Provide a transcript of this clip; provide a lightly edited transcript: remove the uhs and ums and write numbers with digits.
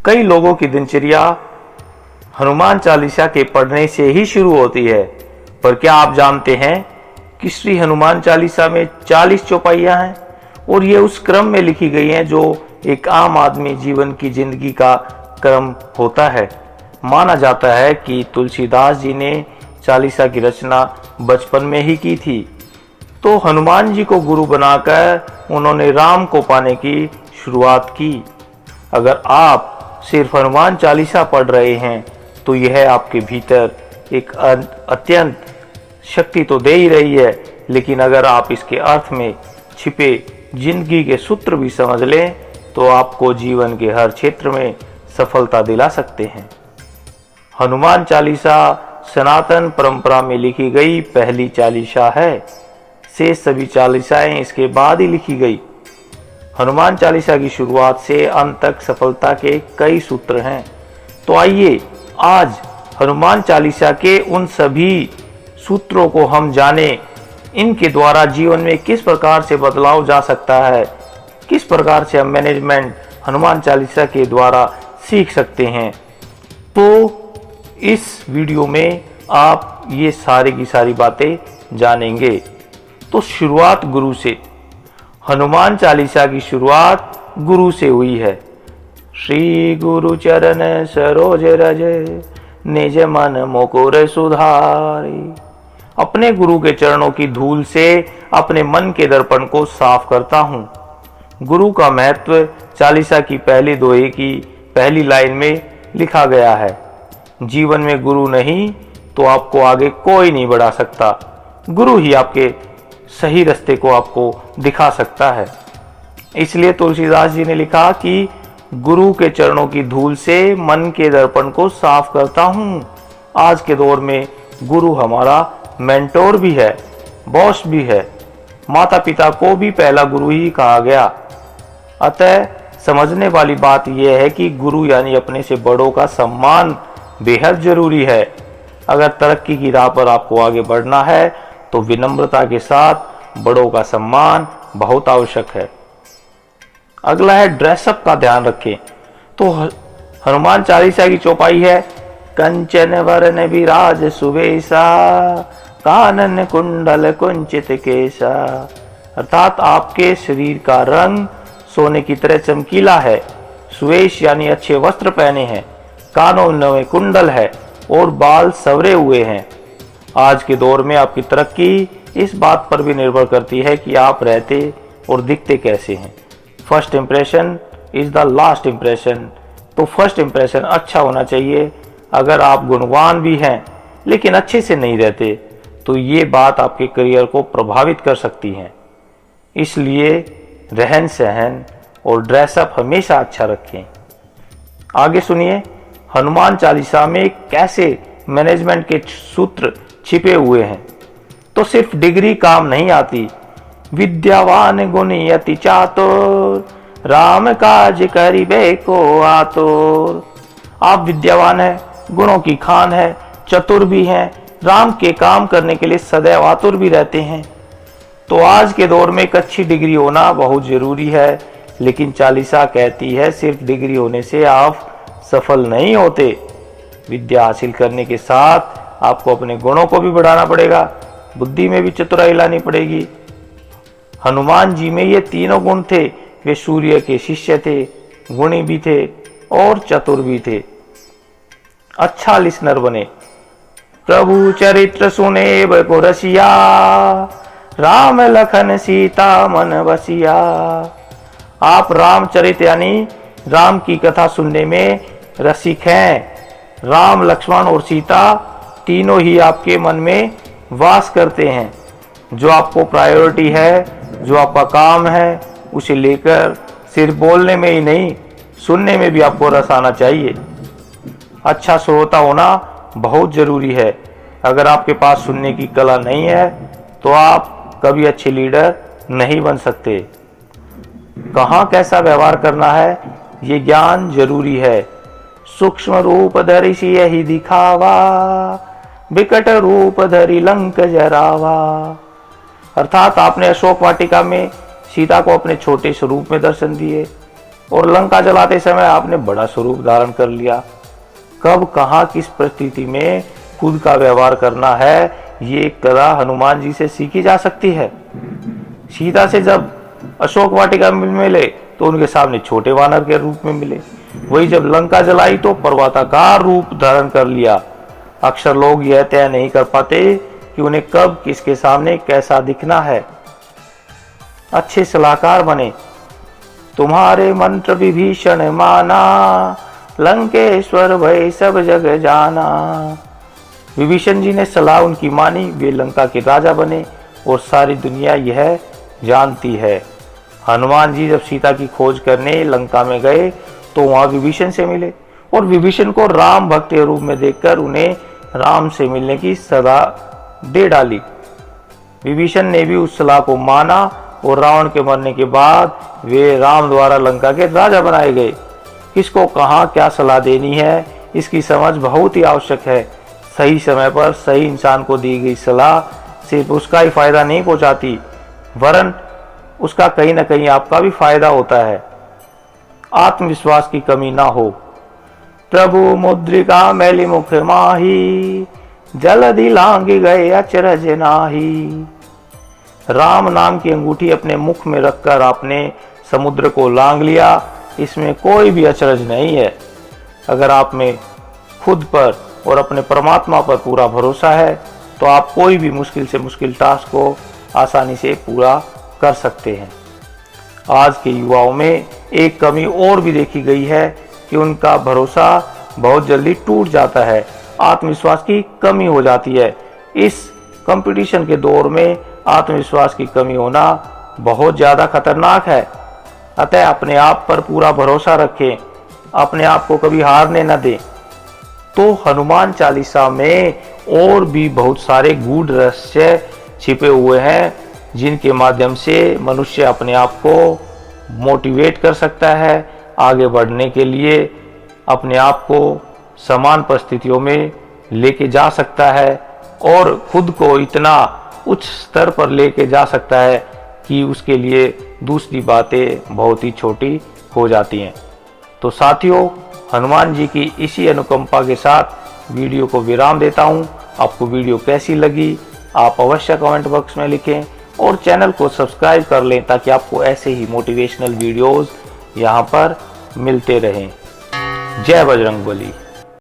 कई लोगों की दिनचर्या हनुमान चालीसा के पढ़ने से ही शुरू होती है, पर क्या आप जानते हैं कि श्री हनुमान चालीसा में 40 चौपाइयां हैं और ये उस क्रम में लिखी गई हैं जो एक आम आदमी जीवन की जिंदगी का क्रम होता है। माना जाता है कि तुलसीदास जी ने चालीसा की रचना बचपन में ही की थी, तो हनुमान जी को गुरु बनाकर उन्होंने राम को पाने की शुरुआत की। अगर आप सिर्फ हनुमान चालीसा पढ़ रहे हैं तो यह आपके भीतर एक अत्यंत शक्ति तो दे ही रही है, लेकिन अगर आप इसके अर्थ में छिपे जिंदगी के सूत्र भी समझ लें तो आपको जीवन के हर क्षेत्र में सफलता दिला सकते हैं। हनुमान चालीसा सनातन परंपरा में लिखी गई पहली चालीसा है। शेष सभी चालीसाएं इसके बाद ही लिखी गई। हनुमान चालीसा की शुरुआत से अंत तक सफलता के कई सूत्र हैं। तो आइए आज हनुमान चालीसा के उन सभी सूत्रों को हम जाने, इनके द्वारा जीवन में किस प्रकार से बदलाव जा सकता है, किस प्रकार से हम मैनेजमेंट हनुमान चालीसा के द्वारा सीख सकते हैं। तो इस वीडियो में आप ये सारी की सारी बातें जानेंगे। तो शुरुआत गुरु से। हनुमान चालीसा की शुरुआत गुरु से हुई है। श्री गुरु चरण सरोज रज निज मन मुकुर सुधारी। अपने गुरु के चरणों की धूल से अपने मन के दर्पण को साफ करता हूँ। गुरु का महत्व चालीसा की पहली दोहे की पहली लाइन में लिखा गया है। जीवन में गुरु नहीं तो आपको आगे कोई नहीं बढ़ा सकता। गुरु ही आपके सही रास्ते को आपको दिखा सकता है। इसलिए तुलसीदास जी ने लिखा कि गुरु के चरणों की धूल से मन के दर्पण को साफ करता हूँ। आज के दौर में गुरु हमारा मेंटोर भी है, बॉस भी है। माता पिता को भी पहला गुरु ही कहा गया। अतः समझने वाली बात यह है कि गुरु यानी अपने से बड़ों का सम्मान बेहद जरूरी है। अगर तरक्की की राह पर आपको आगे बढ़ना है तो विनम्रता के साथ बड़ों का सम्मान बहुत आवश्यक है। अगला है ड्रेसअप का ध्यान रखें। तो हनुमान चालीसा की चौपाई है, कंचन वरन विराज सुवेशा कानन कुंडल कुंचित केशा। अर्थात आपके शरीर का रंग सोने की तरह चमकीला है। सुवेश यानी अच्छे वस्त्र पहने हैं, कानों में कुंडल है और बाल सवरे हुए हैं। आज के दौर में आपकी तरक्की इस बात पर भी निर्भर करती है कि आप रहते और दिखते कैसे हैं। First impression is the last impression. तो फर्स्ट इंप्रेशन अच्छा होना चाहिए। अगर आप गुणवान भी हैं लेकिन अच्छे से नहीं रहते तो ये बात आपके करियर को प्रभावित कर सकती है। इसलिए रहन सहन और ड्रेसअप हमेशा अच्छा रखें। आगे सुनिए, हनुमान चालीसा में कैसे मैनेजमेंट के सूत्र छिपे हुए हैं। तो सिर्फ डिग्री काम नहीं आती। विद्यावान गुणी अति चातुर राम काज करिबे को आतुर। आप विद्यावान हैं, गुणों की खान है, चतुर भी हैं, राम के काम करने के लिए सदैव आतुर भी रहते हैं। तो आज के दौर में एक अच्छी डिग्री होना बहुत जरूरी है, लेकिन चालीसा कहती है सिर्फ डिग्री होने से आप सफल नहीं होते। विद्या हासिल करने के साथ आपको अपने गुणों को भी बढ़ाना पड़ेगा, बुद्धि में भी चतुराई लानी पड़ेगी। हनुमान जी में ये तीनों गुण थे। वे सूर्य के शिष्य थे, गुणी भी थे और चतुर भी थे। अच्छा लिसनर बने। प्रभु चरित्र सुने को रसिया राम लखन सीता मन बसिया। आप रामचरित यानी राम की कथा सुनने में रसिक हैं। राम, लक्ष्मण और सीता तीनों ही आपके मन में वास करते हैं। जो आपको प्रायोरिटी है, जो आपका काम है, उसे लेकर सिर्फ बोलने में ही नहीं, सुनने में भी आपको रस आना चाहिए। अच्छा श्रोता होना बहुत जरूरी है। अगर आपके पास सुनने की कला नहीं है तो आप कभी अच्छे लीडर नहीं बन सकते। कहाँ कैसा व्यवहार करना है ये ज्ञान जरूरी है। सूक्ष्म रूप धरि सियहि दिखावा विकट रूप धरि लंक जरावा। अर्थात आपने अशोक वाटिका में सीता को अपने छोटे स्वरूप में दर्शन दिए, और लंका जलाते समय आपने बड़ा स्वरूप धारण कर लिया। कब कहाँ किस परिस्थिति में खुद का व्यवहार करना है, ये कला हनुमान जी से सीखी जा सकती है। सीता से जब अशोक वाटिका में मिले तो उनके सामने छोटे वानर के रूप में मिले, वही जब लंका जलाई तो पर्वताकार रूप धारण कर लिया। अक्सर लोग यह तय नहीं कर पाते कि उन्हें कब किसके सामने कैसा दिखना है। अच्छे सलाहकार बने। तुम्हारे मंत्र विभीषण माना, लंकेश्वर भय सब जग जाना। विभीषण जी ने सलाह उनकी मानी, वे लंका के राजा बने और सारी दुनिया यह जानती है। हनुमान जी जब सीता की खोज करने लंका में गए तो वहां विभीषण से मिले और विभीषण को राम भक्त के रूप में देखकर उन्हें राम से मिलने की सलाह दे डाली। विभीषण ने भी उस सलाह को माना और रावण के मरने के बाद वे राम द्वारा लंका के राजा बनाए गए। किसको कहाँ क्या सलाह देनी है, इसकी समझ बहुत ही आवश्यक है। सही समय पर सही इंसान को दी गई सलाह सिर्फ उसका ही फायदा नहीं पहुंचाती, वरन उसका कहीं ना कहीं आपका भी फायदा होता है। आत्मविश्वास की कमी ना हो। प्रभु मुद्रिका मैली मुख माही, जलधि लांघि गए अचरज नाही। राम नाम की अंगूठी अपने मुख में रखकर आपने समुद्र को लांघ लिया, इसमें कोई भी अचरज नहीं है। अगर आप में खुद पर और अपने परमात्मा पर पूरा भरोसा है तो आप कोई भी मुश्किल से मुश्किल टास्क को आसानी से पूरा कर सकते हैं। आज के युवाओं में एक कमी और भी देखी गई है कि उनका भरोसा बहुत जल्दी टूट जाता है, आत्मविश्वास की कमी हो जाती है। इस कंपटीशन के दौर में आत्मविश्वास की कमी होना बहुत ज़्यादा खतरनाक है। अतः अपने आप पर पूरा भरोसा रखें, अपने आप को कभी हारने न दें। तो हनुमान चालीसा में और भी बहुत सारे गूढ़ रहस्य छिपे हुए हैं, जिनके माध्यम से मनुष्य अपने आप को मोटिवेट कर सकता है आगे बढ़ने के लिए, अपने आप को समान परिस्थितियों में लेके जा सकता है और खुद को इतना उच्च स्तर पर लेके जा सकता है कि उसके लिए दूसरी बातें बहुत ही छोटी हो जाती हैं। तो साथियों, हनुमान जी की इसी अनुकंपा के साथ वीडियो को विराम देता हूँ। आपको वीडियो कैसी लगी आप अवश्य कमेंट बॉक्स में लिखें और चैनल को सब्सक्राइब कर लें ताकि आपको ऐसे ही मोटिवेशनल वीडियोस यहाँ पर मिलते रहें। जय बजरंगबली।